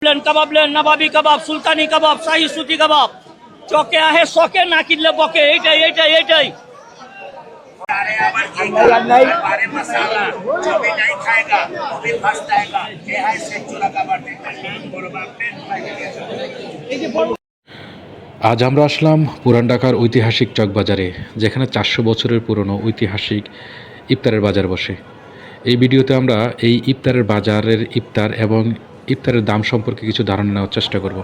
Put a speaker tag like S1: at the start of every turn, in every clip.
S1: लेन कबाब लेन नवाबी कबाब सुल्तानी कबाब शाही सूती कबाब चौके आहे शौके ना किनले बके এইটাই
S2: আজ আমরা আসলাম পুরান ঢাকার ঐতিহাসিক চকবাজারে, যেখানে 400 বছরের পুরনো ঐতিহাসিক ইফতারের বাজার বসে। এই ভিডিওতে আমরা এই ইফতারের বাজারের ইফতার এবং ইফতারের দাম সম্পর্কে কিছু ধারণা নেওয়ার চেষ্টা করব।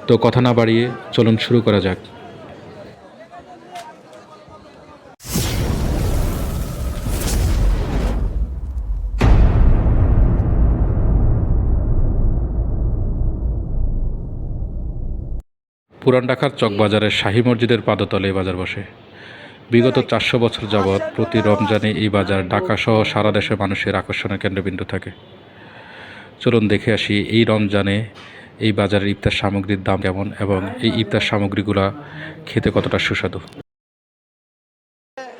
S2: তো কথা না বাড়িয়ে চলুন শুরু করা যাক। পুরান ঢাকার চকবাজারের শাহী মসজিদের পাদতলে এই বাজার বসে। বিগত 400 বছর যাবৎ প্রতি রমজানে এই বাজার ঢাকাসহ সারা দেশের মানুষের আকর্ষণের কেন্দ্রবিন্দু থাকে। চলুন দেখে আসি এই রমজানে এই বাজারের ইফতার সামগ্রীর দাম কেমন এবং এই ইফতার সামগ্রীগুলো খেতে কতটা সুস্বাদু।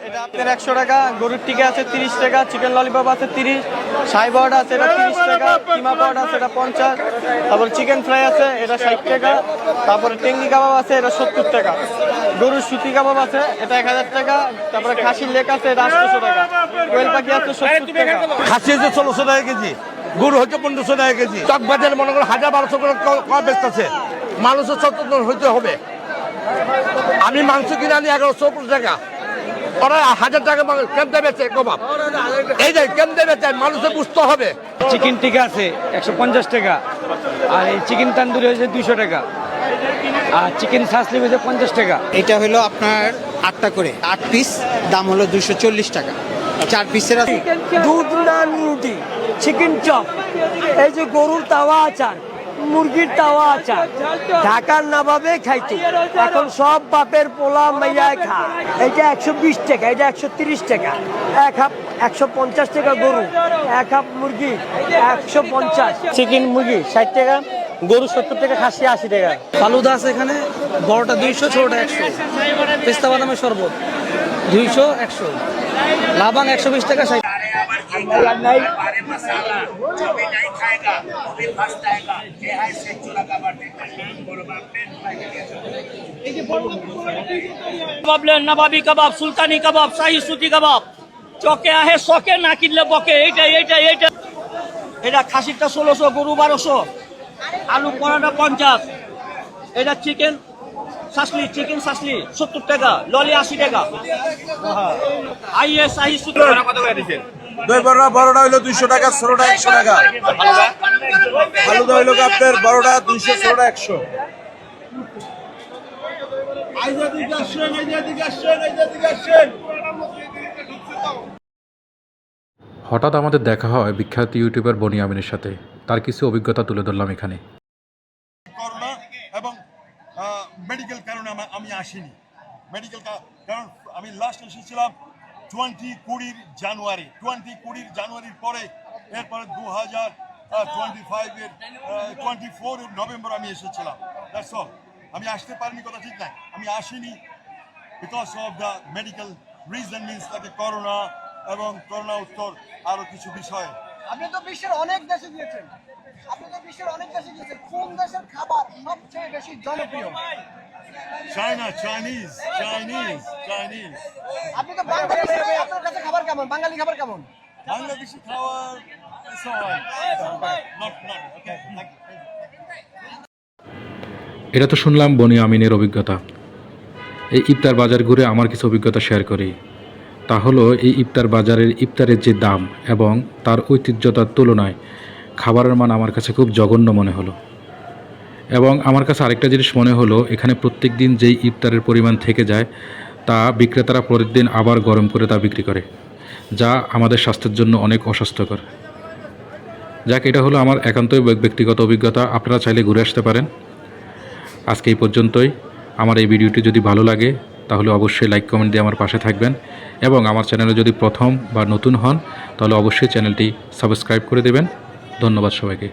S3: এটা আপনার 100 টাকা, গরুর টিকা আছে 30 টাকা, চিকেন ললিপপ আছে 30, শাহী পাউডার আছে এটা 30 টাকা, কিমা পাউডার আছে এটা 50, তারপর চিকেন ফ্রাই আছে এটা 60 টাকা, তারপরে টেঙ্গি কাবাব আছে এটা 70 টাকা, গরুর সুতি কাবাব আছে এটা 1000 টাকা, তারপরে খাসির লেক আছে এটা 800 টাকা, কোয়েল পাখি আছে 70 টাকা,
S4: খাসি হচ্ছে 1600 টাকা কেজি, গরু হচ্ছে 1500 টাকা কেজি। চকবাজারে মনে করো 1000-1200 করে কম বেচতেছে, মানুষের সচেতন হইতে হবে। আমি মাংস কিনে আনি 1150 টাকা, ওরা 1000 টাকা কেমতে বেচে কবাব, এই যে কেমতে বেচে মানুষের বুঝতে হবে।
S3: চিকেন টিকা আছে 150 টাকা, আর এই চিকেন তান্দুরি হচ্ছে 200 টাকা, আর চিকেন সাসলি হচ্ছে 50 টাকা।
S5: এটা হলো আপনার 8টা করে 8 পিস, দাম হলো 240 টাকা। 4 পিসের আছে
S6: দুধ নান রুটি, চিকেন চপ, এই যে গরুর তাওয়া আচার, মুরগির তাওয়া আচার, ঢাকার নবাবে খাইতো, এখন সব বাপের পোলা মাইয়ায় খা। এটা 120 টাকা, এটা 130 টাকা, এক হাফ 150 টাকা গরু, এক হাফ মুরগি 150,
S3: চিকেন মুরগি 60 টাকা, গরু 70 টাকা, খাসি 80 টাকা। ফালুদা আছে এখানে, বড়টা 200, ছোটটা 100, পেস্তা বাদামের শরবত 200 100, লাবাং 120 টাকা 60।
S1: कबाब लेन नवाबी कबाब सुल्तानी कबाब शाही सूती कबाब चौके आहे शौके ना किनले बके এইটাই এটা খাসিটা 1600, গরু 1200, আলু পরাটা 50, এটা চিকেন সাসলি 70 টাকা, ললি 80 টাকা। আইএস শাহী সুতি কত করে দিবেন?
S4: দই বড়া বড়টা হইলো 200 টাকা, ছোটটা 100 টাকা। ফালুদা হইলো আপনার বড়টা 200, ছোটটা 100।
S2: হঠাৎ আমাদের দেখা হয় বিখ্যাত ইউটিউবার বনি আমিনের সাথে। তার কিছু অভিজ্ঞতা তুলে ধরলাম এখানে।
S4: করোনা এবং মেডিকেল কারণে আমি আসিনি। মেডিকেল কারণ আমি লাস্ট এসেছিলাম 2020 জানুয়ারির পরে, এরপরে 2024 এর নভেম্বর আমি এসেছিলাম। That's all. আমি আসতে পারিনি, কথা ঠিক নাই, আমি আসিনি because of the medical reason, means like corona এবং করোনা উত্তর আরো কিছু বিষয়ে।
S7: আপনি তো বিশ্বের অনেক দেশে গিয়েছেন, কোন দেশের খাবার সবচেয়ে বেশি জনপ্রিয়?
S4: চাইনা, চাইনিজ।
S7: আপনি তো বাংলাদেশে, আপনার কাছে খাবার কেমন, বাঙালি খাবার কেমন?
S4: বাংলাদেশি খাবার
S2: এটা তো শুনলাম বনি আমিনের অভিজ্ঞতা। এই ইফতার বাজার ঘুরে আমার কিছু অভিজ্ঞতা শেয়ার করি। তা হলো এই ইফতার বাজারের ইফতারের যে দাম এবং তার ঐতিহ্যতার তুলনায় খাবারের মান আমার কাছে খুব জঘন্য মনে হলো। এবং আমার কাছে আরেকটা জিনিস মনে হলো, এখানে প্রত্যেক দিন যেই ইফতারের পরিমাণ থেকে যায় তা বিক্রেতারা পরের দিন আবার গরম করে তা বিক্রি করে, যা আমাদের স্বাস্থ্যের জন্য অনেক অস্বাস্থ্যকর। যাক, এটা হলো আমার একান্তই ব্যক্তিগত অভিজ্ঞতা। আপনারা চাইলে ঘুরে আসতে পারেন। আজকে এই পর্যন্তই। আমার এই ভিডিওটি যদি ভালো লাগে তাহলে অবশ্যই লাইক কমেন্ট দিয়ে আমার পাশে থাকবেন, এবং আমার চ্যানেলে যদি প্রথম বা নতুন হন তাহলে অবশ্যই চ্যানেলটি সাবস্ক্রাইব করে দেবেন। ধন্যবাদ সবাইকে।